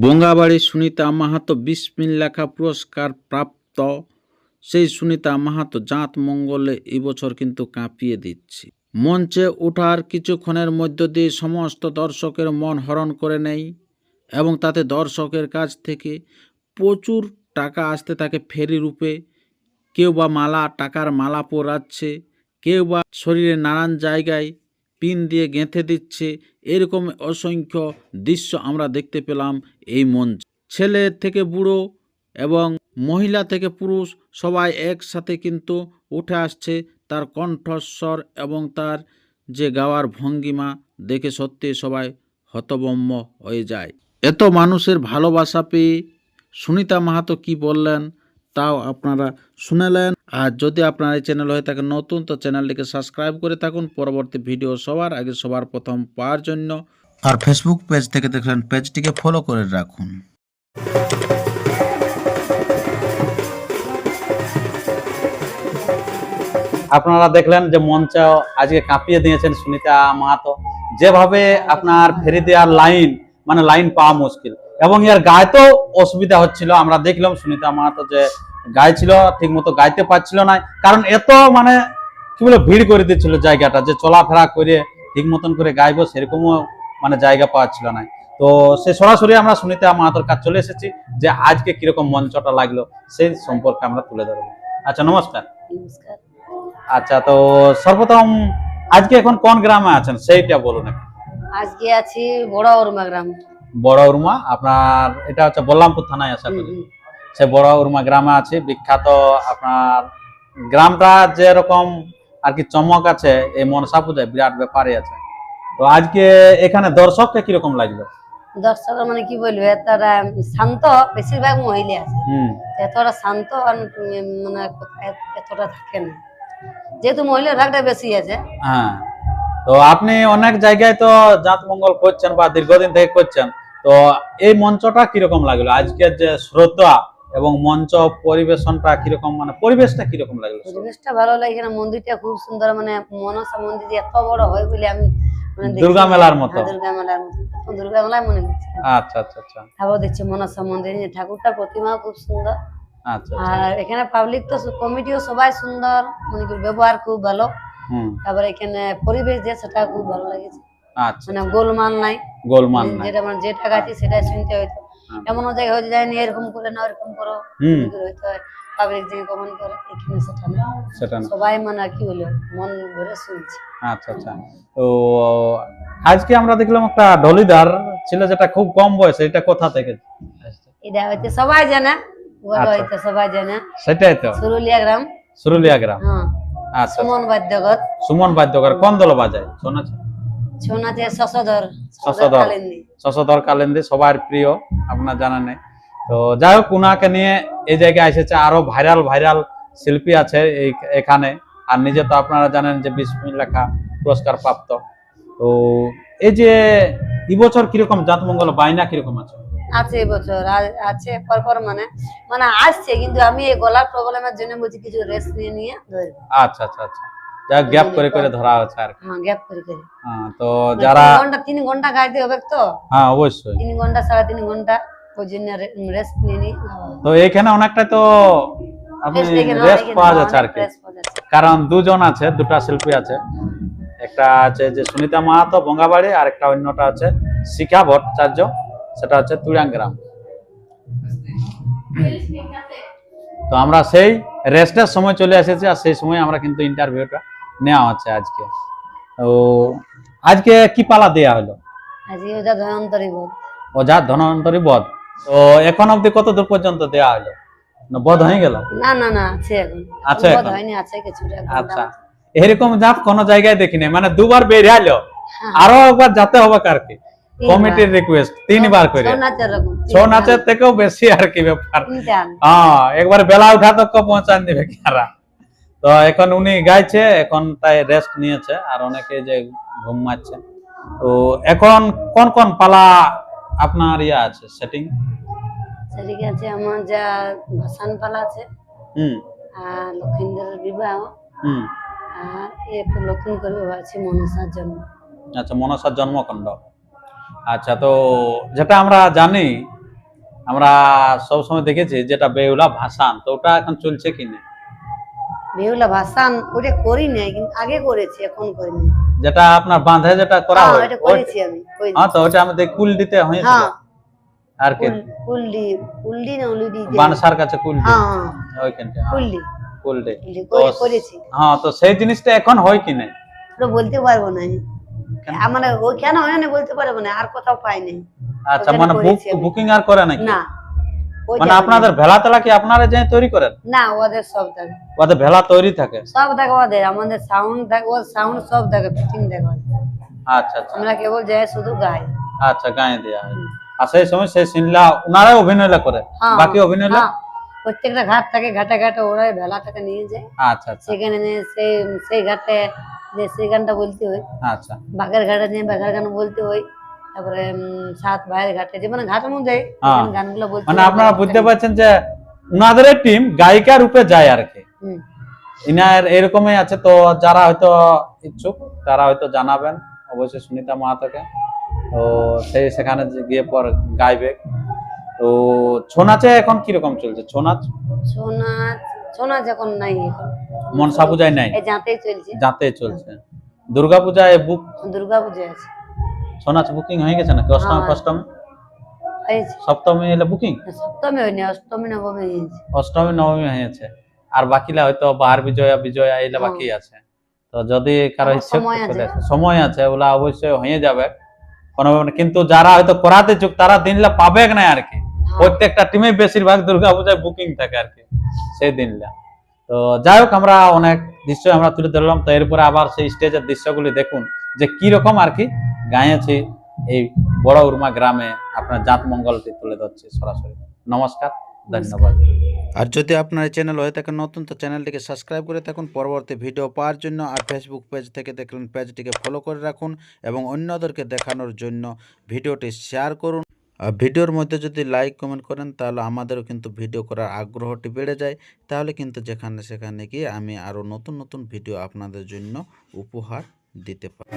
বঙ্গাবাড়ি সুনিতা মাহাতো বিসমিল লেখা পুরস্কার প্রাপ্ত সেই সুনিতা মাহাতো জাত মঙ্গলে এবছর কিন্তু কাঁপিয়ে দিচ্ছে। মঞ্চে ওঠার কিছুক্ষণের মধ্য দিয়ে সমস্ত দর্শকের মন হরণ করে নেয় এবং তাতে দর্শকের কাছ থেকে প্রচুর টাকা আসতে থাকে ফেরি রূপে। কেউ বা টাকার মালা পরাচ্ছে, কেউ বা শরীরে নানান জায়গায় পিন দিয়ে গেঁথে দিচ্ছে। এরকম অসংখ্য দৃশ্য আমরা দেখতে পেলাম এই মঞ্চে। ছেলে থেকে বুড়ো এবং মহিলা থেকে পুরুষ সবাই একসাথে কিন্তু উঠে আসছে। তার কণ্ঠস্বর এবং তার যে গাওয়ার ভঙ্গিমা দেখে সত্যি সবাই হতভম্ব হয়ে যায়। এত মানুষের ভালোবাসা পেয়ে সুনিতা মাহাতো কি বললেন তাও আপনারা শুনলেন। আর যদি আপনার এই চ্যানেল হয়ে থাকে নতুন, তো চ্যানেলটিকে সাবস্ক্রাইব করে থাকুন পরবর্তী ভিডিও সবার আগে সবার প্রথম পাওয়ার জন্য। আর ফেসবুক পেজ থেকে দেখলেন পেজটিকে ফলো করে রাখুন। আপনারা দেখলেন যে মঞ্চ আজকে কাঁপিয়ে দিয়েছেন সুনিতা মাহাতো। যেভাবে আপনার ফেরি দেওয়ার লাইন পাওয়া মুশকিল এবং এর গাইতেও অসুবিধা হচ্ছিল। আমরা দেখলাম সুনিতা মাহাতো যে গাইছিল ঠিক মতো গাইতে পারছিল না, কারণ এত কি বলে ভিড় করে দিচ্ছিল জায়গাটা, যে চলাফেরা করে ঠিক মতন করে গাইবো সেরকমও জায়গা পাচ্ছিল না। তো সে সরাসরি আমরা সুনিতা মাহাতোর কাছে চলে এসেছি যে আজকে কিরকম মঞ্চটা লাগলো সেই সম্পর্কে আমরা তুলে ধরবো। আচ্ছা, নমস্কার। আচ্ছা, তো সর্বপ্রথম আজকে এখন কোন গ্রামে আছেন সেইটা বলুন। আজকে আছি বড় উরমা গ্রাম। বড় উরমা আপনার এটা হচ্ছে বল্লামপুর থানায় আশা করি। সে বড় উরমা গ্রামে আছে। বিখ্যাত আপনার গ্রামটা যেরকম আর কি চমক আছে এই মনসা পূজায় বিরাট ব্যাপারে আছে। তো আজকে এখানে দর্শককে কিরকম লাগলো? দর্শক কি বলবে, তারা শান্ত, বেশিরভাগ মহিলা আছে। এতটা শান্ত এতটা থাকে না, যেহেতু মহিলার ভাগটা বেশি আছে। হ্যাঁ, তো আপনি অনেক জায়গায় তো জাত মঙ্গল করছেন বা দীর্ঘদিন থেকে করছেন, তো এই মঞ্চটা কিরকম লাগলো? আজকের যে শ্রদ্ধা এবং মঞ্চ পরিবেশনটা কিরকম, পরিবেশটা কিরকম লাগলো? পরিবেশটা ভালো লাগে না, মন্দিরটা খুব সুন্দর, মনসা মন্দির এত বড় হয় বলে আমি দুর্গা মেলার মতো। দুর্গা মেলার মতো, দুর্গা মেলায় মনে হচ্ছে। আচ্ছা আচ্ছা আচ্ছা, তারপর দেখছি মনসা মন্দির ঠাকুরটা প্রতিমা খুব সুন্দর। আচ্ছা, আর এখানে পাবলিক তো কমিটিও সবাই সুন্দর, ব্যবহার খুব ভালো। তারপরে এখানে পরিবেশ যে সেটা খুব ভালো লাগেছে। আচ্ছা, গোলমাল নাই, যেটা যেটা গাইছি সেটাই শুনতে হইতো। এমন জায়গায় হয়তো যায়নি এরকম করে না এরকম করো হইতো, পাবলিক যে কমেন্ট করে, এখানে সেটা না, সবাই কি হলো মন ভরে শুনছে। আচ্ছা আচ্ছা, তো আজকে আমরা দেখলাম একটা ঢোলিদার ছিল যেটা খুব কম বয়সে, এটা কোথা থেকে? এটা হইতে সবাই জানে, হইতে সবাই জানে, সেটাই তো সুরুলিয়া গ্রাম। সুরুলিয়া গ্রাম, হ্যাঁ। আচ্ছা, সুমন বাদ্যকর। সুমন বাদ্যকর কোন দল বাজায়? শোনাছে শশধর কালিন্দী, সবার প্রিয়, আপনার জানা নেই। তো যাই হোক, উনাকে নিয়ে এই জায়গায় এসেছে। আরো ভাইরাল শিল্পী আছে এখানে। আর নিজে তো আপনারা জানেন যে বিসমিল লেখা পুরস্কার প্রাপ্ত। তো এই যে এবছর কিরকম জাতমঙ্গল বাইনা কিরকম আছে? আছে এবছর আছে পরপর আসছে, কিন্তু আমি এই গলার প্রবলেমের জন্য বলছি কিছু রেস্ট নিয়ে ধরবো। আচ্ছা আচ্ছা আচ্ছা, যা গ্যাপ করে ধরা হচ্ছে আর কি। হ্যাঁ, গ্যাপ করে। হ্যাঁ, তো যারা 3 ঘন্টা গাইতে হবে তো। হ্যাঁ, অবশ্যই 3 ঘন্টা 3.5 ঘন্টা ওই জন্য রেস্ট নিয়ে। তো এখানে অনেকটা তো আপনি রেস্ট পাওয়া যাচ্ছে আর কি, কারণ দুজন আছে, দুটা শিল্পী আছে। একটা আছে যে সুনিতা মাহাতো বঙ্গাবাড়ি, আর একটা অন্যটা আছে শিখা ভট্টাচার্য, সেটা হচ্ছে তুরাংগ্রাম। তো আমরা সেই রেস্টের সময় চলে এসেছি, আর সেই সময় আমরা কিন্তু ইন্টারভিউটা নেওয়া হচ্ছে আজকে। তো আজকে কি পালা দেয়া হলো? আজকে ওজা ধনন্তরী বধ। ওজা ধনন্তরী বধ। তো এখন অবধি কত দূর পর্যন্ত দেয়া হলো? বধ হয়ে গেল? না না না, আছে এখন। আচ্ছা, বধ হয়নি, আছে কিছুটা। আচ্ছা, এরকম জাত কোন জায়গায় দেখিনি, দুবার বেরিয়ে আলো, আরো একবার যেতে হবে আর কি। কমিটির রিকোয়েস্ট 3 বার করে, ছৌ নাচের থেকেও বেশি আর কি ব্যাপার। হ্যাঁ, একবার বেলা উঠা তক পৌঁছান দিবে কারা। তো এখন উনি গাইছে, এখন তাই রেস্ট নিয়েছে, আর অনেকে যে ঘুম মারছে। তো এখন কোন কোন পালা আপনার আছে সেটিং? সেটিং আছে আমার যা ভাসান পালা আছে, আর লক্ষিন্দরের বিবাহ, আর একটা লক্ষণ করবে আছে মনসার জন্ম। আচ্ছা, মনসার জন্মকাণ্ড। আচ্ছা, তো যেটা আমরা জানি আমরা সব সময় দেখেছি যেটা বেহুলা ভাসান, তো ওটা এখন চলছে কি না? বেহুলা ভাসান ওটা করি নাই, কিন্তু আগে করেছি, এখন করি নাই। যেটা আপনার বাঁধে যেটা করা হ্যাঁ হয়, এটা করেছি আমি, ওই হ্যাঁ, তো ওটা আমাদের কুল দিতে হয়েছিল। হ্যাঁ আর কি কুলডি, কুলডি না উলুডি, বানসার কাছে কুল দি, হ্যাঁ ওইখানটা কুলডি, কুল দে। কুলডি তো করেছি। হ্যাঁ, তো সেই জিনিসটা এখন হয় কি না? ওটা বলতে পারবো না, মানে ও কেন হয় না বলতে পারবো না, আর কোথাও পাই নাই। আচ্ছা, ওখানে মানে করেছি আমি। বুকিং আর করে নাকি? না ওই মানে জায়গায় আপনাদের ভেলা তেলা কি আপনারা যে তৈরি করেন? না, ওদের সব থাকে, ওদের ভেলা তৈরি থাকে? সব থাকে ওদের, আমাদের সাউন্ড থাকে, ওর সাউন্ড সব থাকে, ফিটিং থাকে ওদের। আচ্ছা আচ্ছা আমরা কেবল যাই শুধু গাই। আচ্ছা, গায়ে দেওয়া হয়। আর সেই সময় সেই সিনলা ওনারাই অভিনয়টা করে, হ্যাঁ, বাকি অভিনয়টা? হ্যাঁ, প্রত্যেকটা ঘাট থাকে, ঘাটে ঘাটে ওরাই ভেলাটাকে নিয়ে যায়, আচ্ছা আচ্ছা সেখানে নিয়ে সেই ঘাটে যে সেই গানটা বলতে হয়, আচ্ছা বাঘের ঘাটে নিয়ে বাঘের গান বলতে হয়, তারপরে সাত ভাইয়ের ঘাটে, যে মানে ঘাটের মধ্যে হ্যাঁ। গানগুলো বলতে মানে হয়, আপনারা বুঝতে পারছেন যে উনাদের টিম গায়িকা রূপে যায় আর কি। হুম। ইনার এরকমই আছে। তো যারা হয়তো ইচ্ছুক তারা হয়তো জানাবেন অবশ্যই সুনিতা মাহাতোকে, তো সেখানে গিয়ে পর গাইবে। তো ছৌ নাচে এখন কিরকম চলছে? ছৌ নাচ ছৌ নাচ এখন নাই, এখন মনসা পূজায় নাই, এই যাতেই চলছে, যাতে চলছে। দুর্গা পূজায় বুক, দুর্গা পূজা আছে, ছৌ নাচ বুকিং হয়ে গেছে নাকি? অষ্টমী হ্যাঁ। অষ্টমী হয়েছে। সপ্তমী এলে বুকিং? সপ্তমী হয়নি, অষ্টমী নবমী হয়েছে। অষ্টমী নবমী হয়েছে, আর বাকিলা হয়তো বার বিজয়া বিজয়া এলে বাকি আছে। তো যদি কারো ইচ্ছে সময় আছে। সময় আছে, ওগুলা অবশ্যই হয়ে যাবে কোনো ব্যাপার না। কিন্তু যারা হয়তো করাতে চুক তারা দিনলা পাবে না আর কি। প্রত্যেকটা টিমে বেশিরভাগ দুর্গা পূজায় বুকিং থাকে আর কি সেই দিনলা। তো যাই হোক, আমরা অনেক দৃশ্য আমরা তুলে ধরলাম। তো এরপরে আবার সেই স্টেজের দৃশ্যগুলি দেখুন যে কি রকম আর কি গায়েছি এই বড় উর্মা গ্রামে আপনার জাত মঙ্গলটি তুলে ধরছে সরাসরি। নমস্কার, ধন্যবাদ। আর যদি আপনার এই চ্যানেল হয়ে থাকে নতুন, তো চ্যানেলটিকে সাবস্ক্রাইব করে থাকুন পরবর্তী ভিডিও পাওয়ার জন্য। আর ফেসবুক পেজ থেকে দেখলেন পেজটিকে ফলো করে রাখুন এবং অন্যদেরকে দেখানোর জন্য ভিডিওটি শেয়ার করুন। আর ভিডিওর মধ্যে যদি লাইক কমেন্ট করেন তাহলে আমাদেরও কিন্তু ভিডিও করার আগ্রহটি বেড়ে যায়। তাহলে কিন্তু যেখানে সেখানে গিয়ে আমি আরও নতুন নতুন ভিডিও আপনাদের জন্য উপহার দিতে পারি।